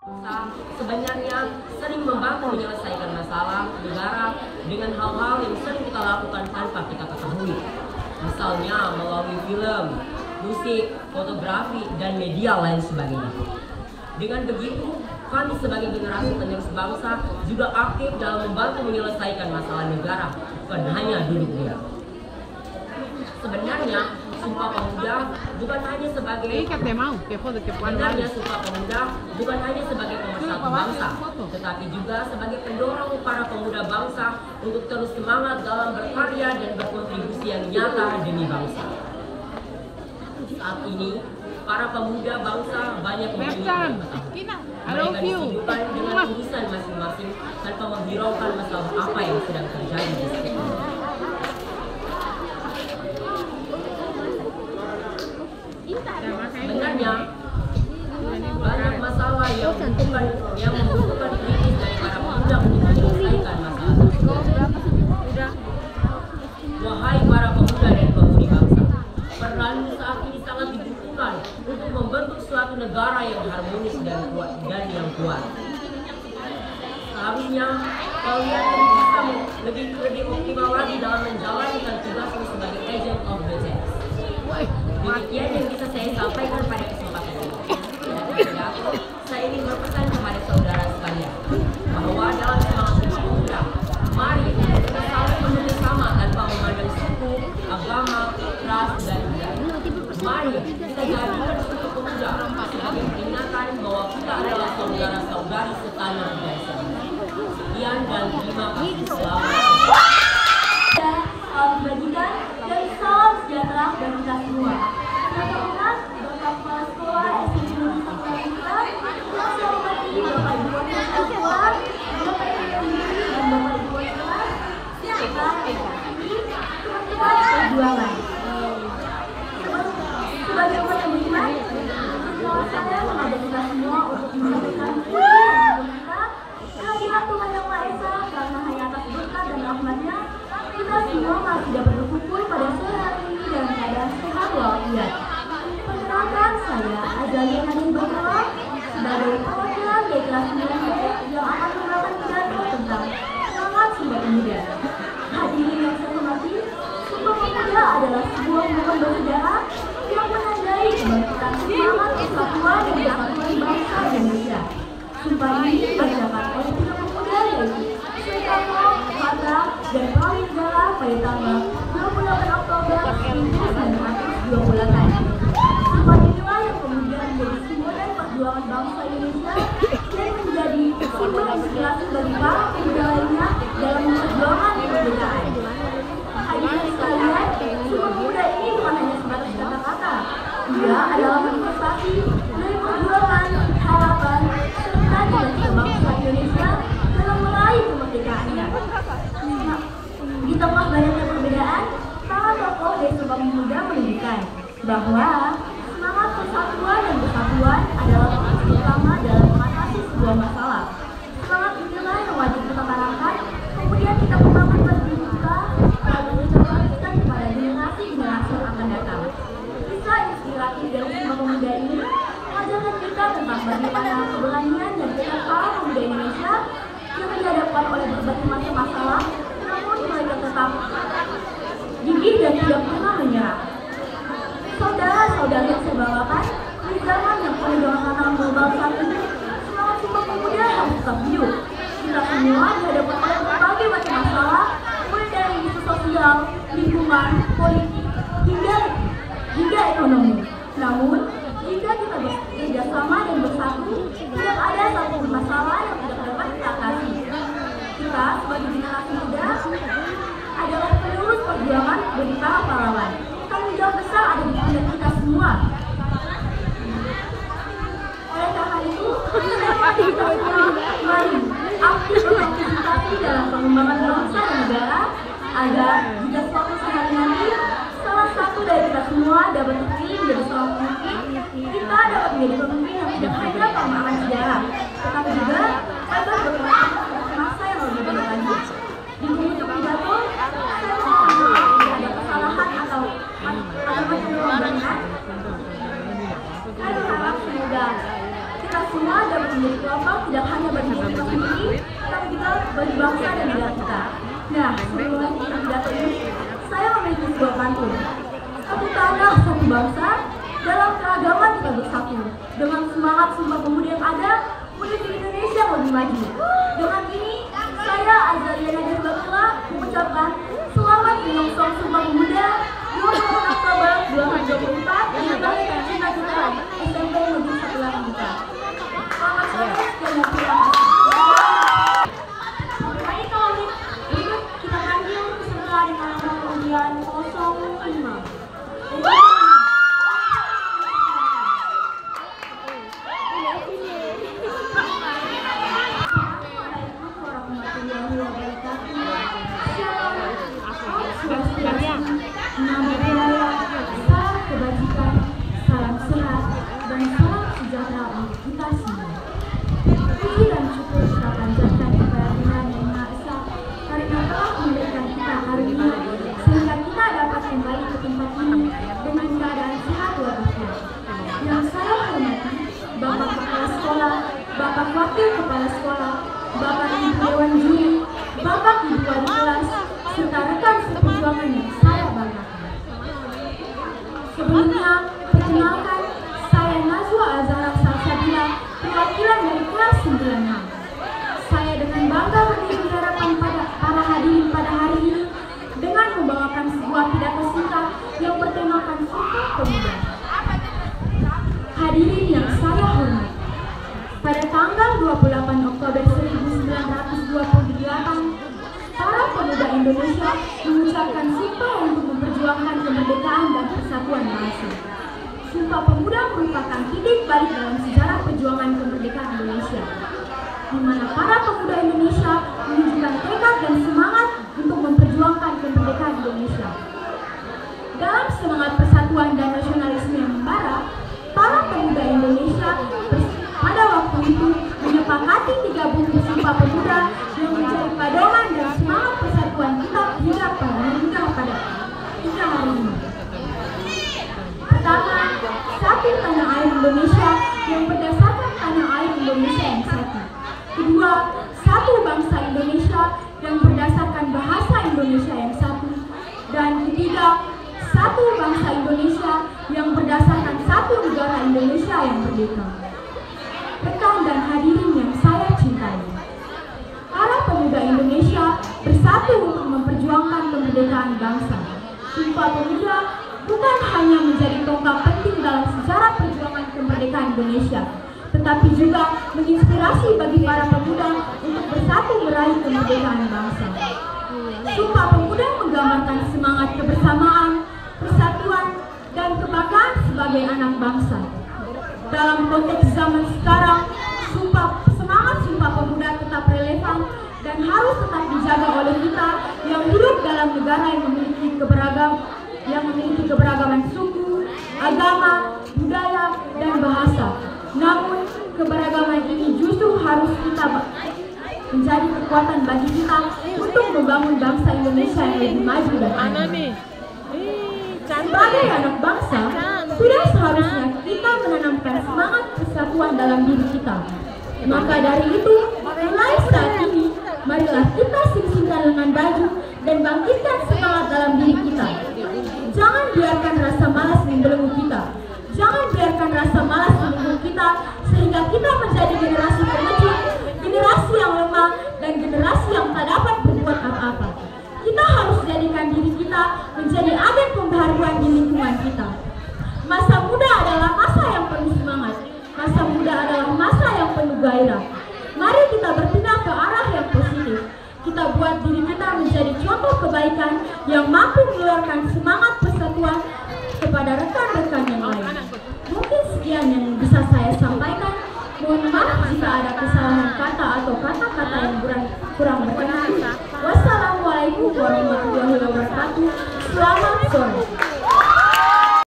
Sebenarnya sering membantu menyelesaikan masalah negara dengan hal-hal yang sering kita lakukan tanpa kita ketahui. Misalnya melalui film, musik, fotografi, dan media lain sebagainya. Dengan begitu, kami sebagai generasi penerus bangsa juga aktif dalam membantu menyelesaikan masalah negara, bukan hanya duduk diam. Sebenarnya Sumpah Pemuda bukan hanya sebagai pemersatu bangsa, tetapi juga sebagai pendorong para pemuda bangsa untuk terus semangat dalam berkarya dan berkontribusi yang nyata demi bangsa. Saat ini, para pemuda bangsa banyak memiliki mereka disibukkan dengan urusan masing-masing tanpa menghiraukan masalah apa yang sedang terjadi di sekitar. Sebenarnya banyak masalah yang membutuhkan kritis dari para pemuda untuk menyelesaikan masalah tersebut. Wahai para pemuda dan pemudi bangsa, peranmu saat ini sangat dibutuhkan untuk membentuk suatu negara yang harmonis dan yang kuat. Seharusnya kalian bisa lebih optimal lagi dalam menjalankan tugasmu sebagai agent of the change. Demikian yang bisa saya sampaikan pada kesempatan ini. Saya ingin berpesan kepada saudara sekalian bahwa dalam semangat Sumpah Pemuda, mari kita saling bekerjasama tanpa memandang suku, agama, ras, dan budaya. Mari kita jadikan Sumpah Pemuda sebagai peringatan bahwa kita adalah saudara-saudari setanah bangsa. Sekian dan terima kasih. Salam kebajikan dan salam sejahtera bagi kita semua. Teman-teman, Bapak Kepala Sekolah SMP Negeri 1 kita, yang saya hormati Bapak Ibu Wali Kota Sekolah, Bapak Ibu Guru dan Bapak Ibu Wali Kelas, serta teman-teman perjuangan. Sebagai umat yang beriman, saya mengajak kita semua untuk menyampaikan kehadiran Tuhan Yang Maha Esa, karena hanya atas berkat dan rahmat-Nya kita semua masih dapat berkumpul pada sore hari ini dalam keadaan sehat walafiat. Perkenalkan, saya Azalia Nadine Bakala sebagai perwakilan dari kelas 9B yang akan memberikan pidato tentang semangat Sumpah Pemuda. Hadirin yang saya hormati, Sumpah Pemuda adalah sebuah momen bersejarah yang menandai kebangkitan semangat persatuan dan kesatuan bangsa Indonesia. Sumpah ini dibacakan oleh tiga pemuda yaitu Soekarno, Hatta, dan Pramugara pada tanggal 28 Oktober 1928. Sumpah inilah yang kemudian menjadi simbol perjuangan bangsa Indonesia dan menjadi simbol inspirasi bagi para pemuda lainnya dalam memperjuangkan kemerdekaan. Hadirin sekalian, Sumpah Pemuda ini bukan hanya sebatas kata-kata. Ia adalah manifestasi dari perjuangan, harapan, serta cita-cita bangsa Indonesia dalam meraih kemerdekaannya. Di tengah banyaknya perbedaan, para tokoh dari Sumpah Pemuda menunjukkan bahwa semangat persatuan dan kesatuan adalah fokus utama dalam mengatasi sebuah masalah. Semangat inilah yang wajib kita tanamkan, kemudian kita kembangkan pada diri kita, lalu kita bagikan kepada generasi-generasi yang akan datang. Kisah inspiratif dari Sumpah Pemuda ini mengajarkan kita tentang bagaimana keberanian dan tekad para pemuda Indonesia yang dihadapkan oleh berbagai macam masalah, namun mereka tetap gigih dan tidak pernah menyerah. Saudara-saudari yang saya banggakan, di zaman yang penuh dengan tantangan global saat ini, semangat Sumpah Pemuda harus tetap hidup. Kita semua dihadapkan oleh berbagai macam masalah, mulai dari isu sosial, lingkungan, politik, hingga ekonomi. Namun, jika kita bekerja sama dan bersatu, tidak ada satu masalah yang tidak dapat kita atasi. Kita sebagai generasi muda adalah penerus perjuangan bagi para pahlawan. Tanggung jawab besar ada di pundak kita semua. Oleh karena itu, saya mari kita semua mari aktif berpartisipasi dalam pengembangan bangsa dan negara agar jika suatu hari nanti salah satu dari kita semua dapat terpilih menjadi seorang pemimpin, kita dapat menjadi pemimpin yang tidak hanya pengembangan sejarah, tetapi juga dapat berperan masa yang lebih baik lagi. Di penghujung pidato, saya mohon maaf jika ada kesalahan atau macam-macam pelanggaran. Saya berharap semoga kita semua dapat menjadi pelopor tidak hanya bagi kita sendiri, tapi juga bagi bangsa dan negara kita. Nah, sebelum lanjut pidato ini, saya memiliki sebuah pantun. Satu tanah, satu bangsa, dalam keragaman kita bersatu. Dengan semangat Sumpah Pemuda yang ada, menuju Indonesia yang lebih maju. Dengan ini, saya Azalia Nadia Bakula mengucapkan selamat menyongsong Sumpah Pemuda 20 Oktober 2024 di Bangsa Cita-Cita SMP Negeri 1 kita. Selamat sore, sekian dan terima kasih. Baik, kalau berikut kita panggil peserta dengan nomor undian 05. Salam kebajikan, salam sehat, dan salam sejahtera untuk kita semua. Puji dan syukur kita panjatkan kepada Tuhan Yang Maha Esa karena telah memberikan kita karunia sehingga kita dapat kembali ke tempat ini dengan keadaan sehat walafiat. Yang saya hormati Bapak Kepala Sekolah, Bapak Wakil Kepala Sekolah, Bapak Ibu Dewan Juri, Bapak Ibu Wali Kelas, serta rekan seperjuangan yang saya banggakan. Sebelumnya, perkenalkan, saya Nazwa Azhara Salsabila, perwakilan dari kelas 96. Saya dengan bangga berdiri di hadapan para hadirin pada hari ini dengan membawakan sebuah pidato singkat yang bertemakan Sumpah Pemuda. Hadirin yang saya hormati, pada tanggal 28 Oktober 1928, para pemuda Indonesia mengucapkan sumpah untuk memperjuangkan kemerdekaan dan persatuan bangsa. Sumpah Pemuda merupakan titik balik dalam sejarah perjuangan kemerdekaan Indonesia, di mana para pemuda Indonesia menunjukkan tekad dan semangat untuk memperjuangkan kemerdekaan Indonesia. Dalam semangat persatuan dan nasionalisme yang membara, para pemuda Indonesia pada waktu itu menyepakati 3 buku Sumpah Pemuda yang menjadi pedoman dan semangat persatuan kita hingga pada hari ini. Pertama, satu tanah air Indonesia yang berdasarkan tanah air Indonesia yang satu. Kedua, satu bangsa Indonesia yang berdasarkan bahasa Indonesia yang satu. Dan ketiga, satu bangsa Indonesia yang berdasarkan satu negara Indonesia yang merdeka. Rekan dan hadirin yang saya cintai, para pemuda Indonesia bersatu untuk memperjuangkan kemerdekaan bangsa. Sumpah Pemuda bukan hanya menjadi tonggak penting dalam sejarah perjuangan kemerdekaan Indonesia, tetapi juga menginspirasi bagi para pemuda untuk bersatu meraih kemerdekaan bangsa. Sumpah Pemuda menggambarkan semangat kebersamaan, persatuan, dan kebanggaan sebagai anak bangsa. Dalam konteks zaman sekarang, semangat Sumpah Pemuda tetap relevan dan harus tetap dijaga oleh kita yang hidup dalam negara yang memiliki keberagaman suku, agama, budaya, dan bahasa. Namun, keberagaman ini justru harus kita menjadi kekuatan bagi kita untuk membangun bangsa Indonesia yang lebih maju dan aman. Sebagai anak bangsa, sudah seharusnya kita menanamkan semangat persatuan dalam diri kita. Maka dari itu, mulai saat ini, marilah kita sing-singkan lengan baju dan bangkitkan semangat dalam diri kita. Jangan biarkan rasa malas membelenggu kita. Jangan biarkan rasa malas membelenggu kita sehingga kita menjadi generasi pengecut, generasi yang lemah, dan generasi yang tak dapat berbuat apa-apa. Kita harus jadikan diri kita menjadi agen pembaharuan di lingkungan kita. Masa muda adalah masa yang penuh semangat. Masa muda adalah masa yang penuh gairah. Mari kita berpindah ke arah yang positif. Kita buat diri kita menjadi contoh kebaikan yang mampu mengeluarkan semangat persatuan kepada rekan-rekan yang lain. Mungkin sekian yang bisa saya sampaikan. Mohon maaf jika ada kesalahan kata atau kata-kata yang kurang berkenan. Wassalamualaikum warahmatullahi wabarakatuh. Selamat sore.